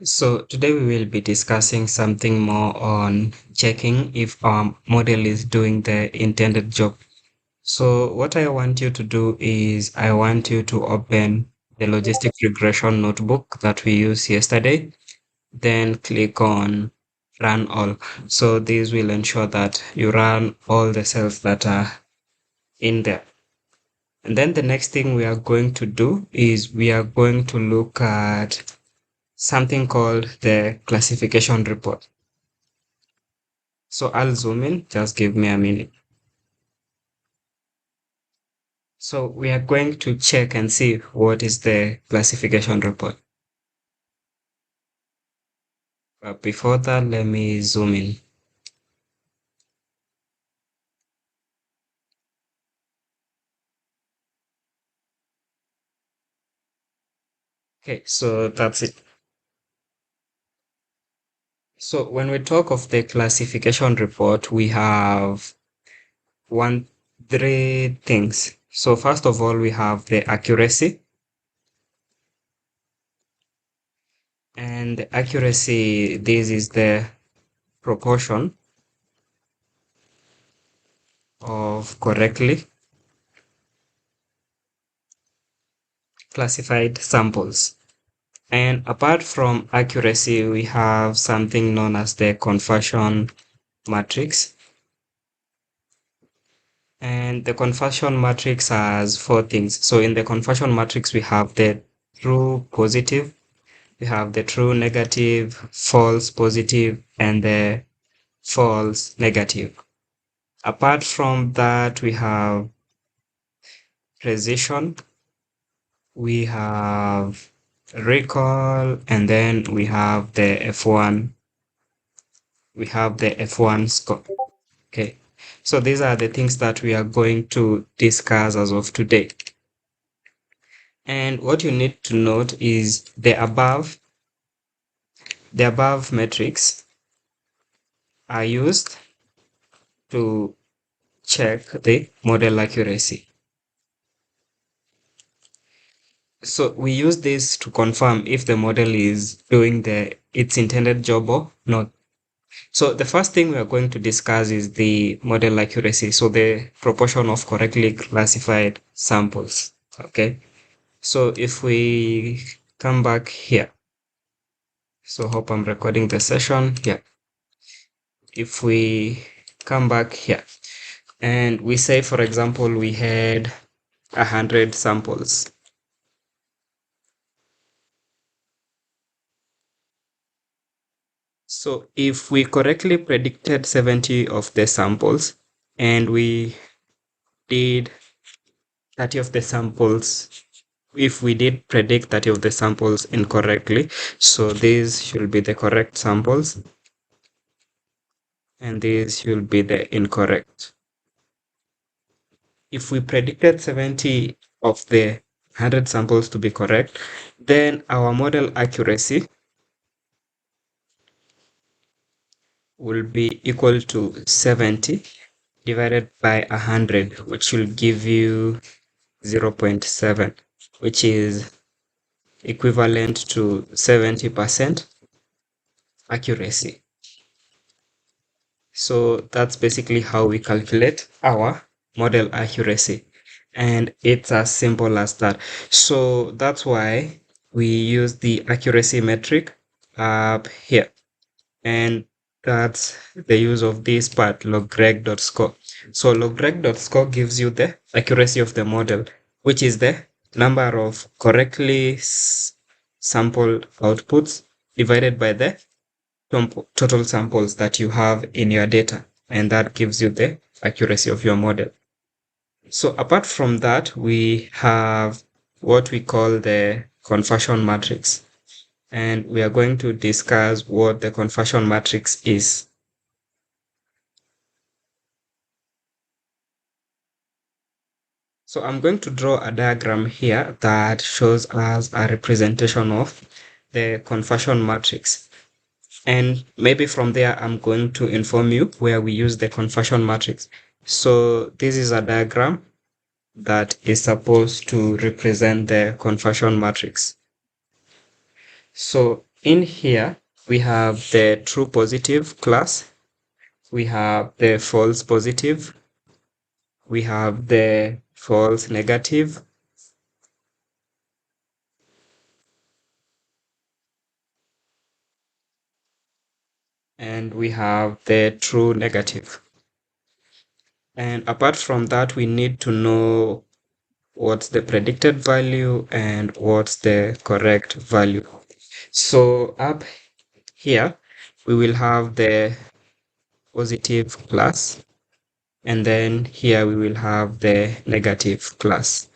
So today we will be discussing something more on checking if our model is doing the intended job. So what I want you to do is I want you to open the logistic regression notebook that we used yesterday, then click on run all. So this will ensure that you run all the cells that are in there. And then the next thing we are going to do is we are going to look at something called the classification report. So I'll zoom in, just give me a minute. So we are going to check and see what is the classification report. But before that, let me zoom in. Okay, so that's it. So when we talk of the classification report, we have three things. So first of all, we have the accuracy. And the accuracy, this is the proportion of correctly classified samples. And apart from accuracy, we have something known as the conversion matrix. And the conversion matrix has four things. So in the conversion matrix, we have the true positive, we have the true negative, false positive, and the false negative. Apart from that, we have precision, we have recall, and then we have the F1. We have the F1 score. Okay, so these are the things that we are going to discuss as of today. And what you need to note is the above metrics are used to check the model accuracy. So we use this to confirm if the model is doing its intended job or not. So the first thing we are going to discuss is the model accuracy. So the proportion of correctly classified samples. Okay. So if we come back here, so hope I'm recording the session. Yeah. If we come back here and we say, for example, we had 100 samples. So if we correctly predicted 70 of the samples and we did 30 of the samples, if we did predict 30 of the samples incorrectly, so these should be the correct samples and these should be the incorrect. If we predicted 70 of the 100 samples to be correct, then our model accuracy will be equal to 70 divided by 100, which will give you 0.7, which is equivalent to 70% accuracy. So that's basically how we calculate our model accuracy. And it's as simple as that. So that's why we use the accuracy metric up here. And that's the use of this part, logreg.score. So logreg.score gives you the accuracy of the model, which is the number of correctly sampled outputs divided by the total samples that you have in your data, and that gives you the accuracy of your model. So apart from that, we have what we call the conversion matrix, and we are going to discuss what the conversion matrix is. So I'm going to draw a diagram here that shows us a representation of the conversion matrix. And maybe from there, I'm going to inform you where we use the conversion matrix. So this is a diagram that is supposed to represent the conversion matrix. So in here, we have the true positive class, we have the false positive, we have the false negative, and we have the true negative. And apart from that, we need to know what's the predicted value and what's the correct value. So up here, we will have the positive class, and then here we will have the negative class.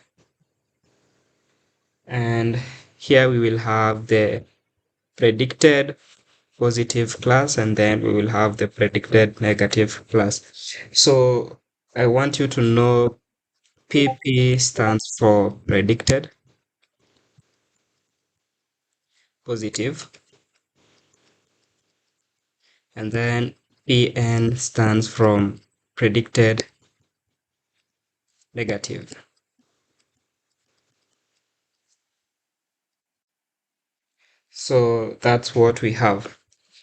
And here we will have the predicted positive class, and then we will have the predicted negative class. So I want you to know PP stands for predicted positive, and then PN stands from predicted negative. So that's what we have.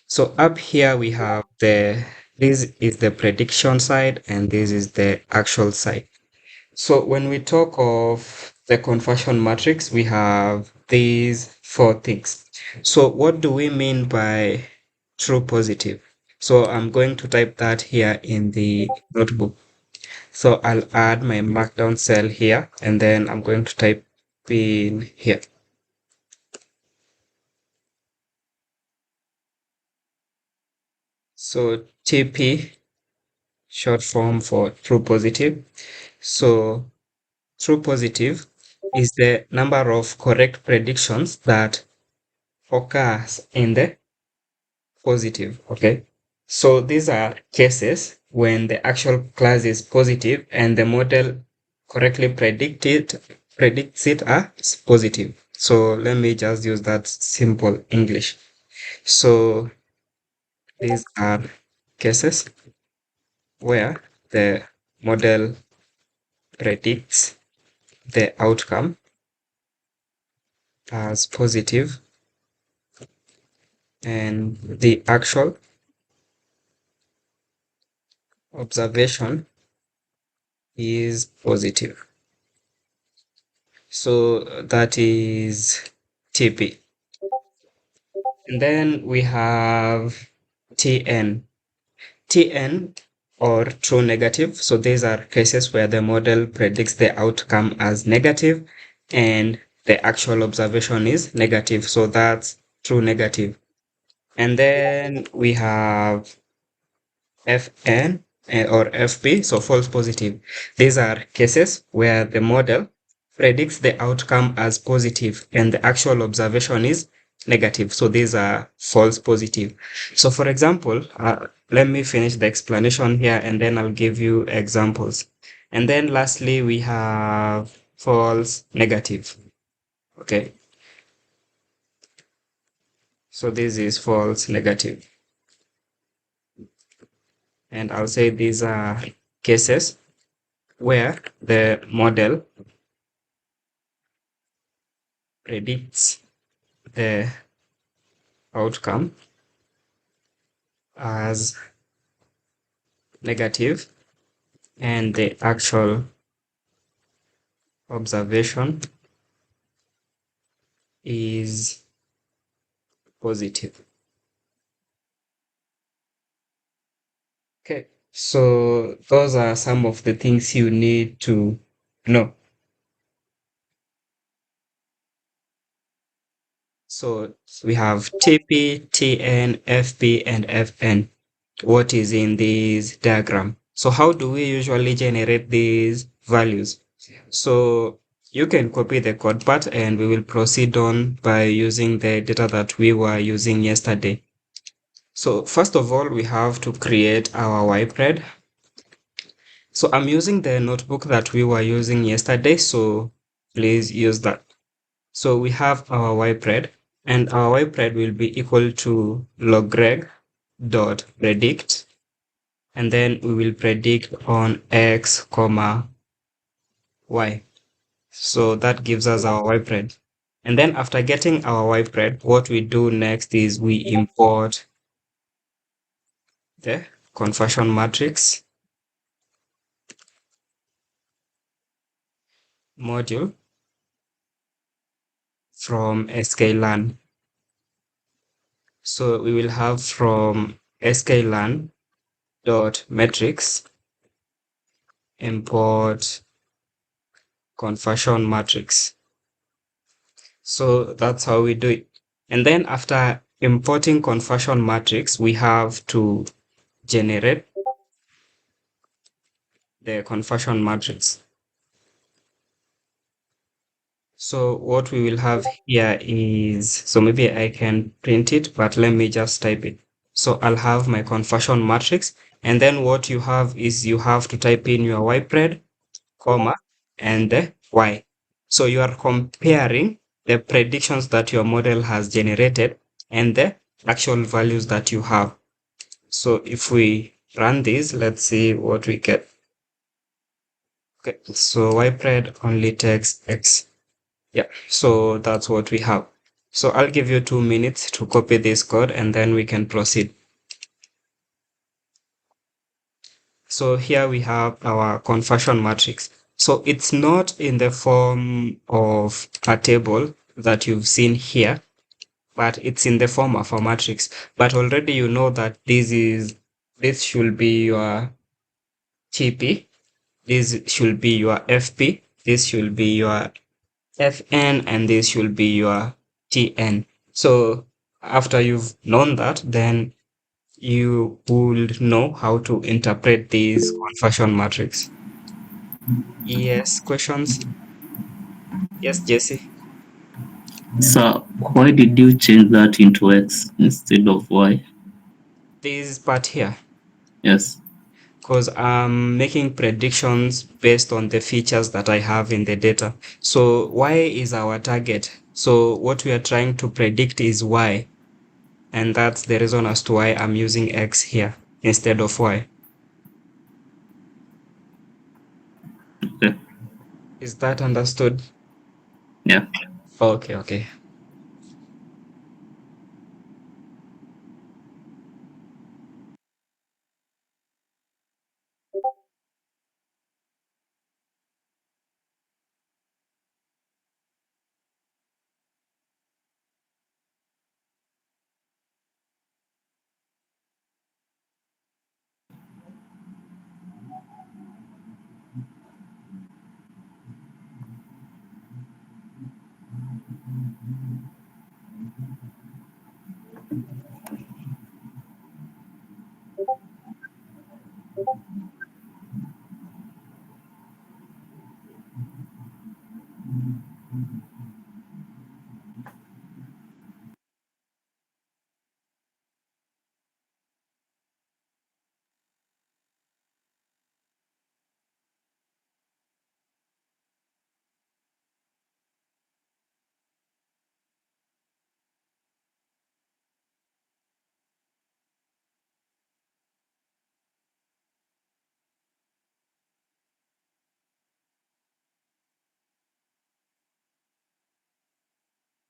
So up here we have this is the prediction side and this is the actual side. So when we talk of the conversion matrix, we have these four things. So what do we mean by true positive? So I'm going to type that here in the notebook. So I'll add my markdown cell here and then I'm going to type in here. So TP, short form for true positive. So true positive is the number of correct predictions that occurs in the positive. Okay. So these are cases when the actual class is positive and the model correctly predicts it as positive. So let me just use that simple English. So these are cases where the model predicts the outcome as positive and the actual observation is positive. So that is TP. And then we have TN. TN or true negative. So these are cases where the model predicts the outcome as negative and the actual observation is negative. So that's true negative. And then we have FN or FP, so false positive. These are cases where the model predicts the outcome as positive and the actual observation is negative. So these are false positive. So for example, let me finish the explanation here and then I'll give you examples. And then lastly, we have false negative. Okay. So this is false negative. And I'll say these are cases where the model predicts the outcome as negative and the actual observation is positive. Okay, so those are some of the things you need to know. So we have TP, TN, FP, and FN. What is in this diagram? So how do we usually generate these values? So you can copy the code part and we will proceed on by using the data that we were using yesterday. So first of all, we have to create our YPRED. So I'm using the notebook that we were using yesterday, so please use that. So we have our YPRED and our YPRED will be equal to logreg dot predict, and then we will predict on x comma y. So that gives us our YPRED. And then after getting our Y-pred, what we do next is we import the conversion matrix module from sklearn. So we will have from sklearn dot metrics import conversion matrix. So that's how we do it. And then after importing conversion matrix, we have to generate the conversion matrix. So what we will have here is, so maybe I can print it, but let me just type it. So I'll have my conversion matrix, and then what you have is you have to type in your Y-pred, comma, and the Y. So you are comparing the predictions that your model has generated and the actual values that you have. So if we run this, let's see what we get. Okay, so Y-pred only takes X. Yeah, so that's what we have. So I'll give you 2 minutes to copy this code and then we can proceed. So here we have our conversion matrix. So it's not in the form of a table that you've seen here, but it's in the form of a matrix. But already you know that this should be your TP, this should be your FP, this should be your Fn, and this should be your Tn. So after you've known that, then you would know how to interpret these conversion matrix. Yes, questions? Yes, Jesse. So why did you change that into X instead of Y? This part here, Yes. because I'm making predictions based on the features that I have in the data. So Y is our target. So what we are trying to predict is Y. And that's the reason as to why I'm using X here instead of Y. Okay. Is that understood? Yeah. Okay, okay.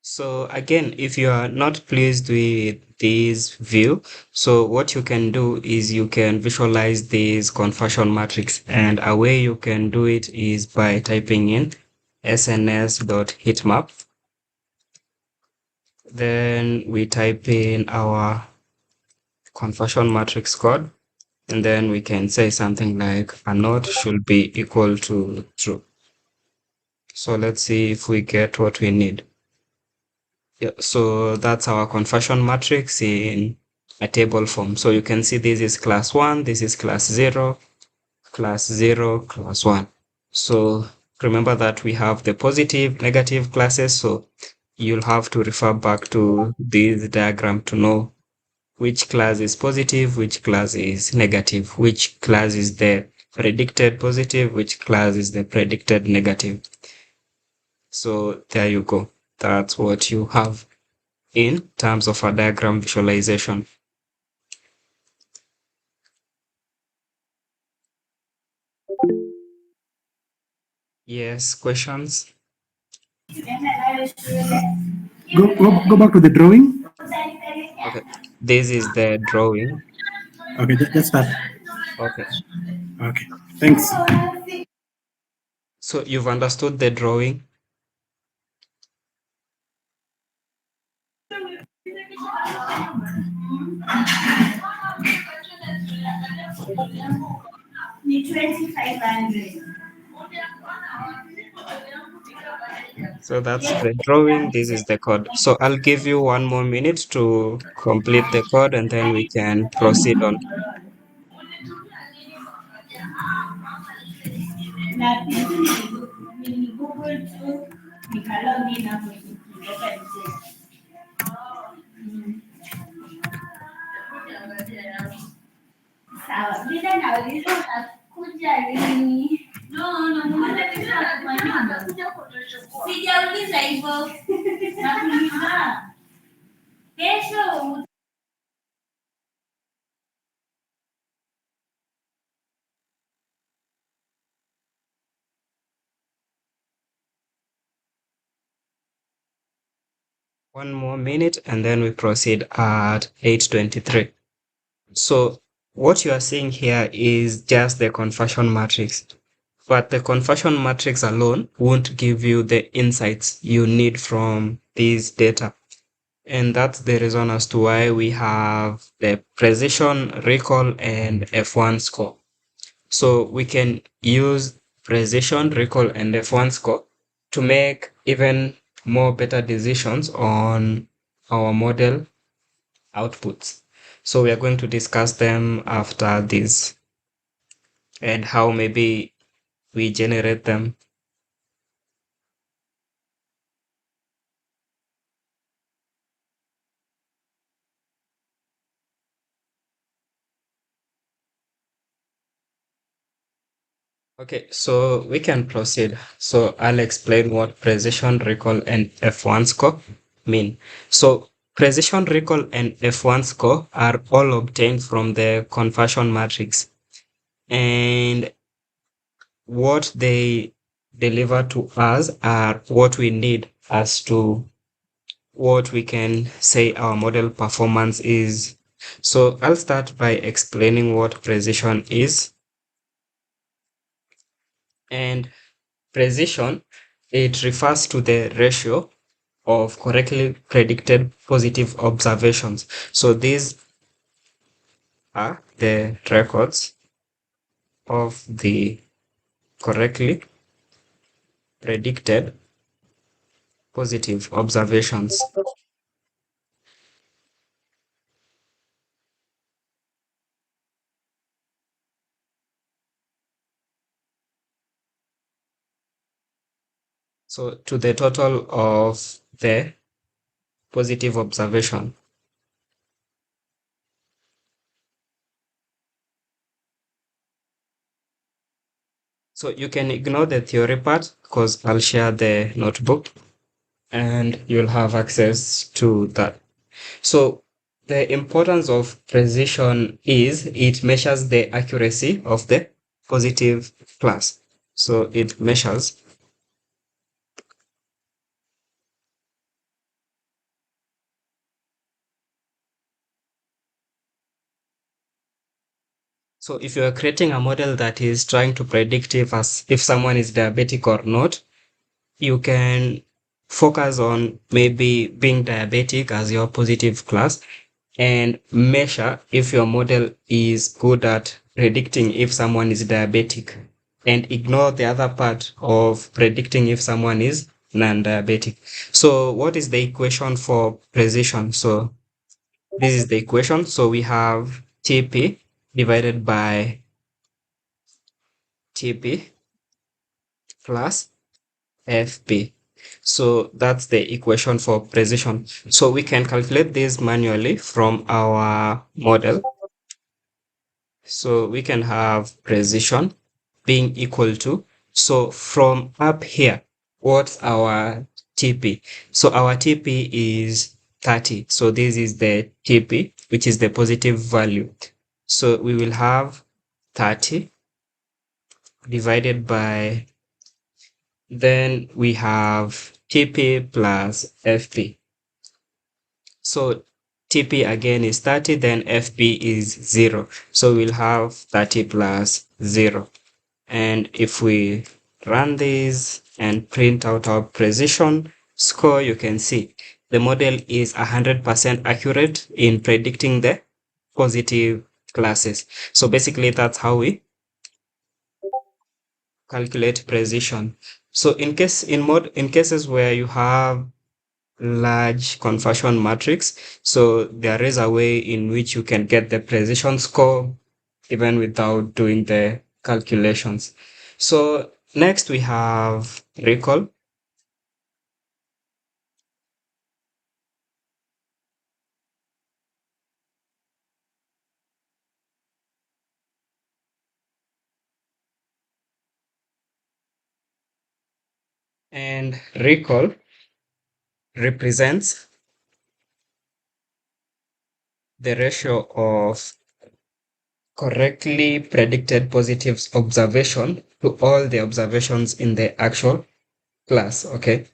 So again, if you are not pleased with this view, so what you can do is you can visualize this conversion matrix, and a way you can do it is by typing in sns.heatmap. Then we type in our conversion matrix code, and then we can say something like a node should be equal to true. So let's see if we get what we need. Yeah, so that's our conversion matrix in a table form. So you can see this is class 1, this is class 0, class 0, class 1. So remember that we have the positive, negative classes. So you'll have to refer back to this diagram to know which class is positive, which class is negative, which class is the predicted positive, which class is the predicted negative. So there you go. That's what you have in terms of a diagram visualization. Yes, questions? Go back to the drawing. Okay, this is the drawing. Okay, just start. Okay, Okay, thanks. so you've understood the drawing. So that's the drawing. This is the code. So I'll give you 1 more minute to complete the code and then we can proceed on. One more minute and then we proceed at 8:23. So what you are seeing here is just the conversion matrix, but the conversion matrix alone won't give you the insights you need from these data. And that's the reason as to why we have the precision, recall, and F1 score. So we can use precision, recall, and F1 score to make even more better decisions on our model outputs. So we are going to discuss them after this and how maybe we generate them. Okay, so we can proceed. So I'll explain what precision, recall, and F1 score mean. So precision, recall, and F1 score are all obtained from the conversion matrix. And what they deliver to us are what we need as to what we can say our model performance is. So I'll start by explaining what precision is. And precision, it refers to the ratio of correctly predicted positive observations. So these are the records of the correctly predicted positive observations. So to the total of the positive observation. So you can ignore the theory part because I'll share the notebook and you'll have access to that. So the importance of precision is it measures the accuracy of the positive class. So it measures. So if you are creating a model that is trying to predict if someone is diabetic or not, you can focus on maybe being diabetic as your positive class and measure if your model is good at predicting if someone is diabetic and ignore the other part of predicting if someone is non-diabetic. So what is the equation for precision? So this is the equation. So we have TP divided by TP plus FP. So that's the equation for precision. So we can calculate this manually from our model. So we can have precision being equal to, so from up here, what's our TP? So our TP is 30. So this is the TP, which is the positive value. So we will have 30 divided by, then we have TP plus FP. So TP again is 30, then FP is 0. So we'll have 30 plus 0. And if we run this and print out our precision score, you can see the model is 100% accurate in predicting the positive classes. So basically that's how we calculate precision. So in cases where you have large conversion matrix, so there is a way in which you can get the precision score even without doing the calculations. So next we have recall. And recall represents the ratio of correctly predicted positive observation to all the observations in the actual class. Okay.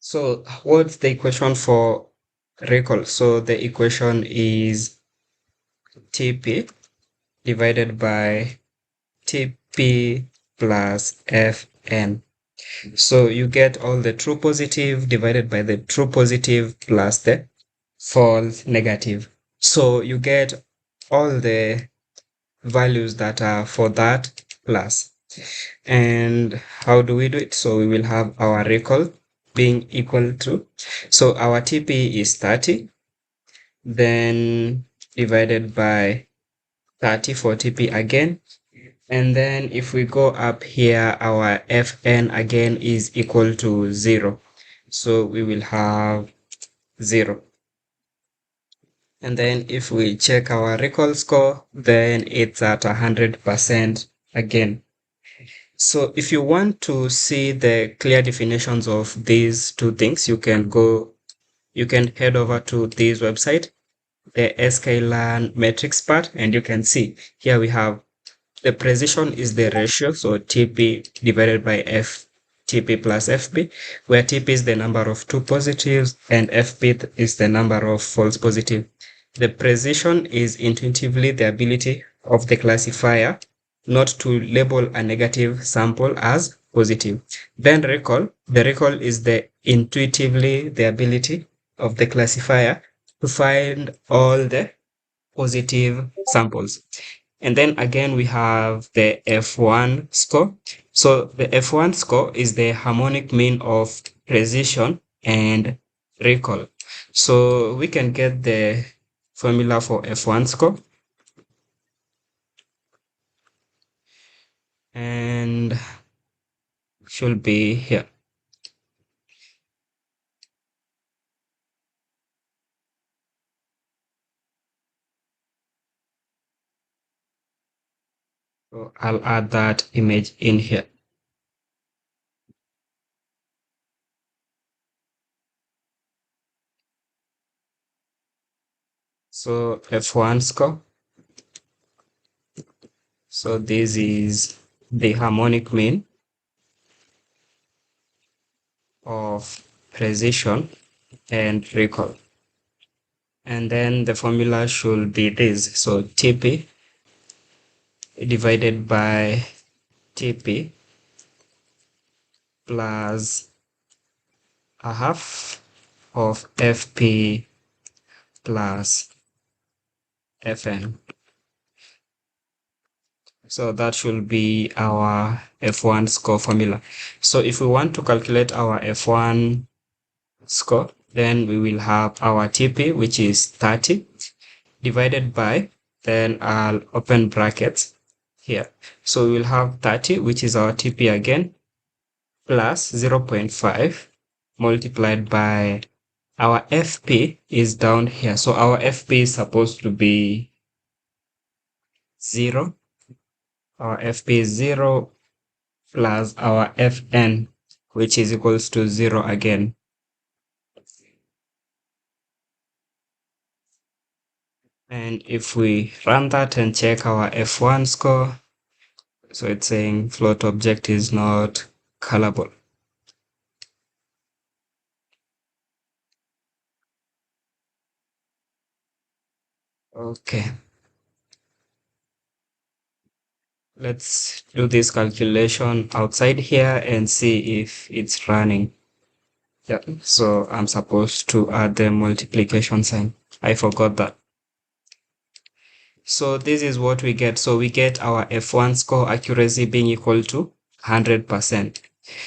So what's the equation for recall? So the equation is TP divided by TP plus Fn. So you get all the true positive divided by the true positive plus the false negative. So you get all the values that are for that class. And how do we do it? So we will have our recall being equal to, so our TP is 30, then divided by 30 for TP again. And then if we go up here, our Fn again is equal to 0. So we will have 0. And then if we check our recall score, then it's at 100% again. So if you want to see the clear definitions of these two things, you can head over to this website, the sklearn metrics part, and you can see here we have the precision is the ratio, so TP divided by TP plus FP, where TP is the number of true positives and FP is the number of false positives. The precision is intuitively the ability of the classifier not to label a negative sample as positive. Then recall, the recall is intuitively the ability of the classifier to find all the positive samples. And then again, we have the F1 score. So the F1 score is the harmonic mean of precision and recall. So we can get the formula for F1 score. And should be here. So I'll add that image in here. So F1 score. So this is the harmonic mean of precision and recall. And then the formula should be this. So TP divided by TP plus a half of FP plus Fn. So that should be our F1 score formula. So if we want to calculate our F1 score, then we will have our TP, which is 30, divided by, then I'll open brackets here. So we will have 30, which is our TP again, plus 0.5 multiplied by our FP is down here. So our FP is supposed to be 0. Our FP is 0 plus our Fn, which is equals to 0 again. And if we run that and check our F1 score, so it's saying float object is not callable. Okay. Let's do this calculation outside here and see if it's running. Yeah, so I'm supposed to add the multiplication sign. I forgot that. So this is what we get. So we get our F1 score accuracy being equal to 100%.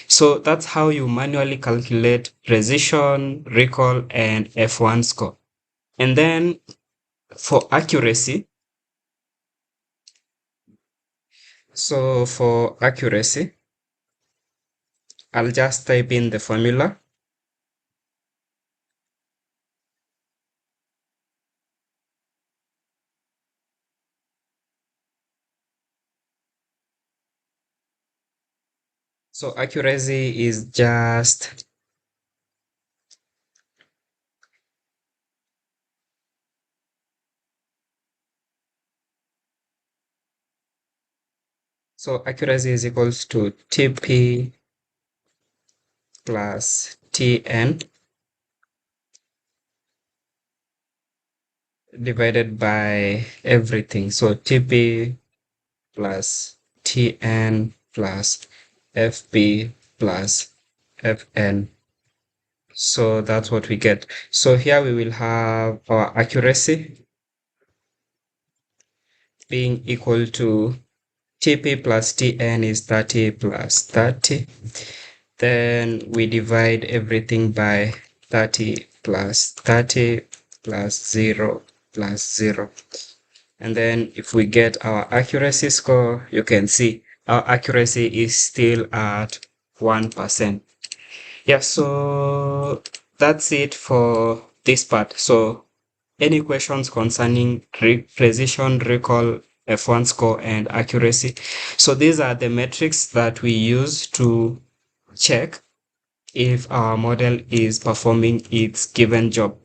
So that's how you manually calculate precision, recall, and F1 score. And then for accuracy, I'll just type in the formula. So accuracy is just equals to TP plus TN divided by everything. So TP plus Tn plus Fp plus Fn. So that's what we get. So here we will have our accuracy being equal to Tp plus Tn is 30 plus 30. Then we divide everything by 30 plus 30 plus 0 plus 0. And then if we get our accuracy score, you can see our accuracy is still at 1%. Yeah, so that's it for this part. So any questions concerning precision, recall, F1 score, and accuracy? So these are the metrics that we use to check if our model is performing its given job.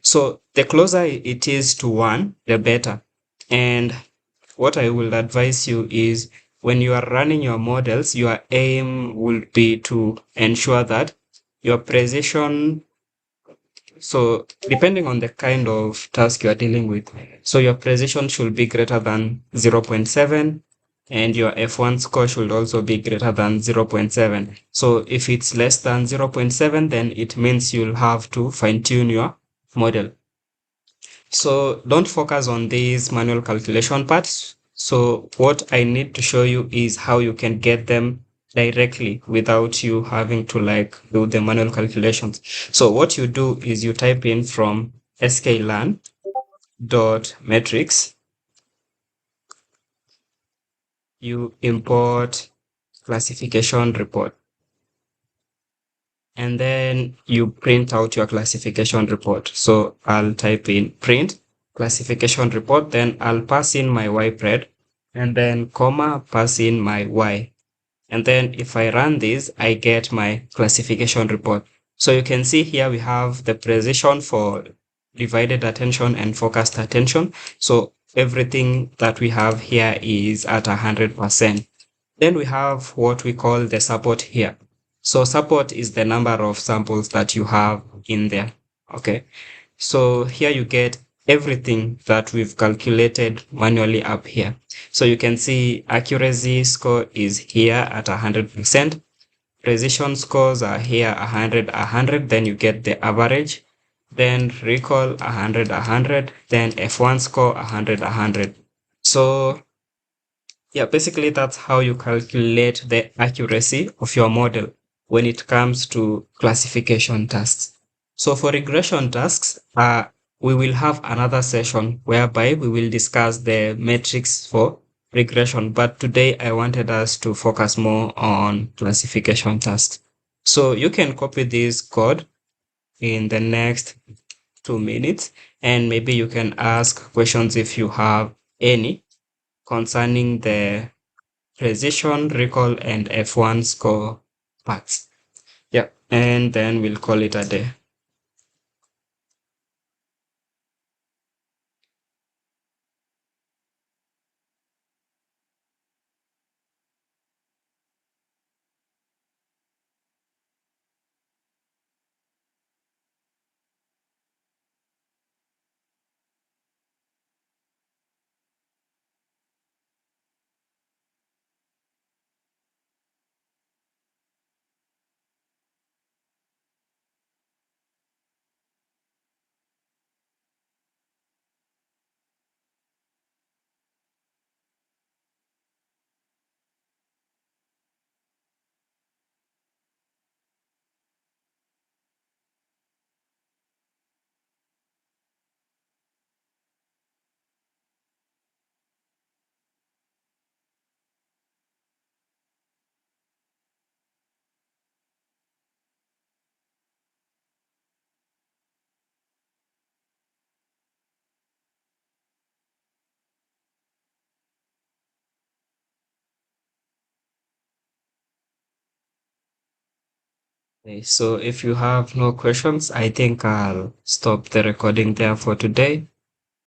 So the closer it is to 1, the better. And what I will advise you is when you are running your models, your aim will be to ensure that your precision, so depending on the kind of task you are dealing with, so your precision should be greater than 0.7 and your F1 score should also be greater than 0.7. So if it's less than 0.7, then it means you'll have to fine tune your model. So don't focus on these manual calculation parts. So what I need to show you is how you can get them directly without you having to do the manual calculations. So what you do is you type in from sklearn.metrics, you import classification report, and then you print out your classification report. So I'll type in print classification report, then I'll pass in my ypred, and then comma, pass in my y. And then if I run this, I get my classification report. So you can see here we have the precision for divided attention and focused attention. So everything that we have here is at 100%. Then we have what we call the support here. So support is the number of samples that you have in there. Okay. So here you get everything that we've calculated manually up here. So you can see accuracy score is here at 100%. Precision scores are here 100, 100. Then you get the average. Then recall 100, 100. Then F1 score 100, 100. So yeah, basically that's how you calculate the accuracy of your model when it comes to classification tasks. So for regression tasks, we will have another session whereby we will discuss the metrics for regression, but today I wanted us to focus more on classification tasks. So you can copy this code in the next 2 minutes, and maybe you can ask questions if you have any concerning the precision, recall, and F1 score parts. Yeah, and then we'll call it a day. Okay, so if you have no questions, I think I'll stop the recording there for today.